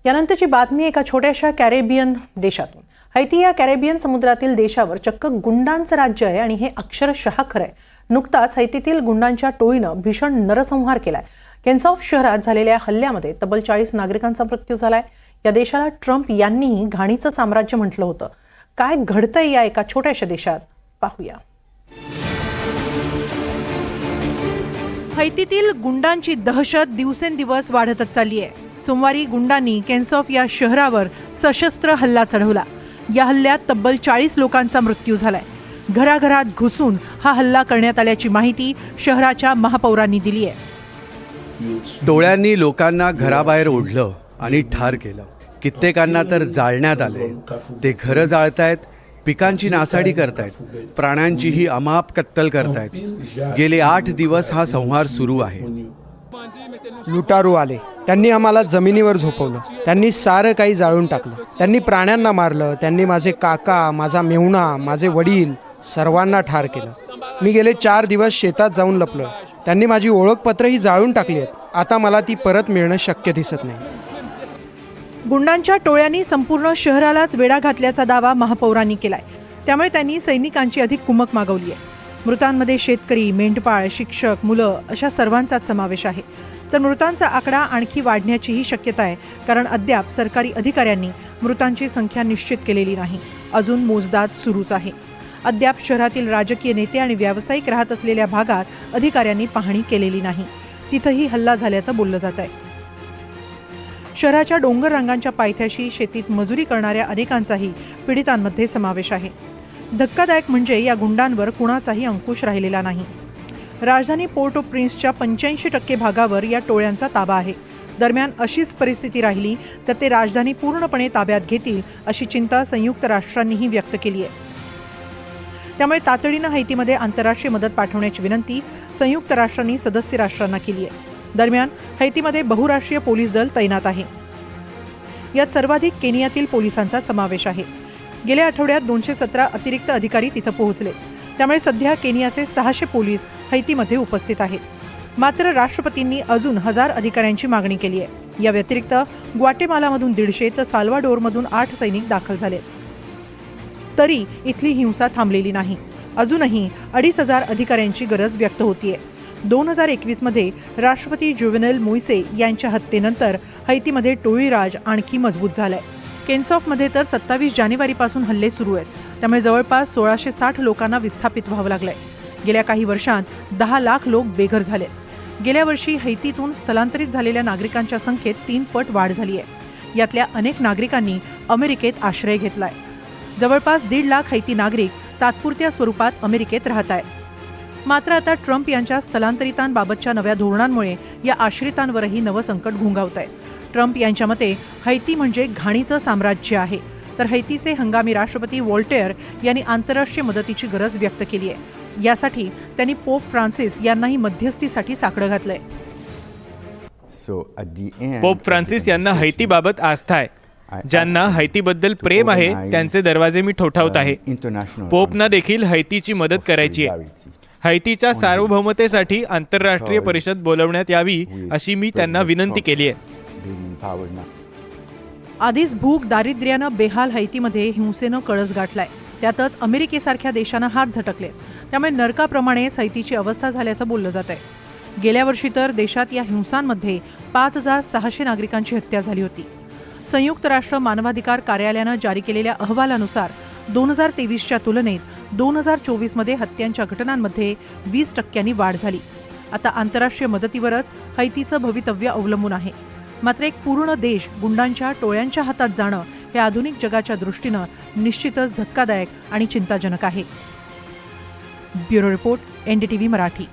यानंतरची बातमी एका छोट्याशा कॅरेबियन देशातून। हैती या कॅरेबियन समुद्रातील देशावर चक्क गुंडांचं राज्य आहे आणि हे अक्षरशः खरं आहे। नुकताच हैतीतील गुंडांच्या टोळीनं भीषण नरसंहार केलाय। केन्सॉफ शहरात झालेल्या हल्ल्यामध्ये तब्बल 40 नागरिकांचा मृत्यू झालाय। या देशाला ट्रम्प यांनीही घाणीचं साम्राज्य म्हटलं होतं। काय घडतंय या एका छोट्याशा देशात पाहूया। हैतीतील गुंडांची दहशत दिवसेंदिवस वाढतच चालली आहे। सोमवारी गुंडांनी केन्सॉफ या शहरावर सशस्त्र हल्ला चढवला। या हल्ल्यात तब्बल 40 लोकांचा मृत्यू झालाय। घराघरात घुसून हा हल्ला करण्यात आल्याची माहिती शहराच्या महापौरांनी दिली आहे। टोळ्यांनी लोकांना घराबाहेर ओढलं आणि ठार केलं। कित्येकांना तर जाळण्यात आले। ते घरं जाळतायत, पिकांची नासाडी करतायत, प्राण्यांचीही अमाप कत्तल करतायत। गेले 8 दिवस हा संहार सुरू आहे। लुटारू आले, त्यांनी आम्हाला जमिनीवर झोपवलं, त्यांनी सारं काही जाळून टाकलं, त्यांनी प्राण्यांना मारलं, त्यांनी माझे काका, माझा मेहुणा, माझे वडील सर्वांना ठार केलं। मी गेले 4 दिवस शेतात जाऊन लपलोय। त्यांनी माझी ओळखपत्रही जाळून टाकली आहेत। आता मला ती परत मिळणं शक्य दिसत नाही। गुंडांच्या टोळ्यांनी संपूर्ण शहरालाच वेढा घातल्याचा दावा महापौरांनी केलाय। त्यामुळे त्यांनी सैनिकांची अधिक कुमक मागवली आहे। मृतांमध्ये शेतकरी, मेंढपाळ, शिक्षक, मुलं अशा सर्वांचाच समावेश आहे। तर मृतांचा आकडा आणखी वाढण्याचीही शक्यता आहे, कारण अद्याप सरकारी अधिकाऱ्यांनी मृतांची संख्या निश्चित केलेली नाही। अजून मोजदाद सुरूच आहे। अद्याप शहरातील राजकीय नेते आणि व्यावसायिक राहत असलेल्या भागात अधिकाऱ्यांनी पाहणी केलेली नाही। तिथंही हल्ला झाल्याचं बोललं जात आहे। शहराच्या डोंगर रांगांच्या पायथ्याशी शेतीत मजुरी करणाऱ्या अनेकांचाही पीडितांमध्ये समावेश आहे। धक्कादायक म्हणजे या गुंडांवर कुणाचाही अंकुश राहिलेला नाही। राजधानी पोर्ट ऑफ प्रिन्सच्या 85% भागावर या टोळ्यांचा ताबा आहे। दरम्यान अशीच परिस्थिती राहिली तर ते राजधानी पूर्णपणे ताब्यात घेतील अशी चिंता संयुक्त राष्ट्रांनीही व्यक्त केली आहे। त्यामुळे तातडीनं हैतीमध्ये आंतरराष्ट्रीय मदत पाठवण्याची विनंती संयुक्त राष्ट्रांनी सदस्य राष्ट्रांना केली आहे। दरम्यान हैतीमध्ये बहुराष्ट्रीय पोलीस दल तैनात आहे। यात सर्वाधिक केनियातील पोलिसांचा समावेश आहे। गेल्या आठवड्यात 217 अतिरिक्त अधिकारी तिथं पोहोचले। त्यामुळे सध्या केनियाचे 600 पोलीस हैतीमध्ये उपस्थित आहेत। मात्र राष्ट्रपतींनी अजून 1000 अधिकाऱ्यांची मागणी केली आहे। या व्यतिरिक्त ग्वाटेमालामधून 150 तर साल्वाडोरमधून 8 सैनिक दाखल झाले। तरी इथली हिंसा थांबलेली नाही। अजूनही 2500 अधिकाऱ्यांची गरज व्यक्त होतीये। 2021 मध्ये राष्ट्रपती जोवेनेल मोइसे यांच्या हत्येनंतर हैतीमध्ये टोळीराज आणखी मजबूत झालाय। केन्सॉफमध्ये तर 27 जानेवारीपासून हल्ले सुरू आहेत। त्यामुळे जवळपास 1660 लोकांना विस्थापित व्हावं लागलंय। गेल्या काही वर्षांत 10 लाख लोक बेघर झाले। गेल्या वर्षी हैतीतून स्थलांतरित झालेल्या नागरिकांच्या संख्येत 3 पट वाढ झाली आहे। यातल्या अनेक नागरिकांनी अमेरिकेत आश्रय घेतलाय। जवळपास 1.5 लाख हैती नागरिक तात्पुरत्या स्वरूपात अमेरिकेत राहत आहेत। मात्र आता ट्रम्प यांच्या स्थलांतरितांबाबतच्या नव्या धोरणांमुळे या आश्रितांवरही नवं संकट घुंगावत आहे। ट्रम्प यांच्या मते हैती म्हणजे घाणीचं साम्राज्य आहे। तर हैतीचे हंगामी राष्ट्रपती व्होल्टेअर यांनी आंतरराष्ट्रीय मदतीची गरज व्यक्त केली आहे। यासाठी त्यांनी पोप फ्रान्सिस यांनाही मध्यस्थीसाठी साकडं घातलंय। पोप फ्रान्सिस यांना हैतीबाबत आस्था आहे। ज्यांना हैतीबद्दल प्रेम आहे त्यांचे दरवाजे मी ठोठावत आहे। पोपना देखील हैतीची मदत करायची आहे। हैतीच्या सार्वभौमतेसाठी आंतरराष्ट्रीय परिषद बोलवण्यात यावी अशी मी त्यांना विनंती केली आहे। आधीच भूक दारिद्र्यानं बेहाल हैतीमध्ये हिंसेनं कळस गाठलाय। त्यातच अमेरिकेसारख्या देशानं हात झटकले। त्यामुळे नरकाप्रमाणेच हैतीची अवस्था झाल्याचं बोललं जात आहे। गेल्या वर्षी तर देशात या हिंसांमध्ये 5600 नागरिकांची हत्या झाली होती। संयुक्त राष्ट्र मानवाधिकार कार्यालयानं जारी केलेल्या अहवालानुसार 2023च्या तुलनेत 2024 मध्ये हत्यांच्या घटनांमध्ये 20% वाढ झाली। आता आंतरराष्ट्रीय मदतीवरच हैतीचं भवितव्य अवलंबून आहे। मात्र एक पूर्ण देश गुंडांच्या टोळ्यांच्या हातात जाणं हे आधुनिक जगाच्या दृष्टीनं निश्चितच धक्कादायक आणि चिंताजनक आहे। Bureau report, NDTV Marathi.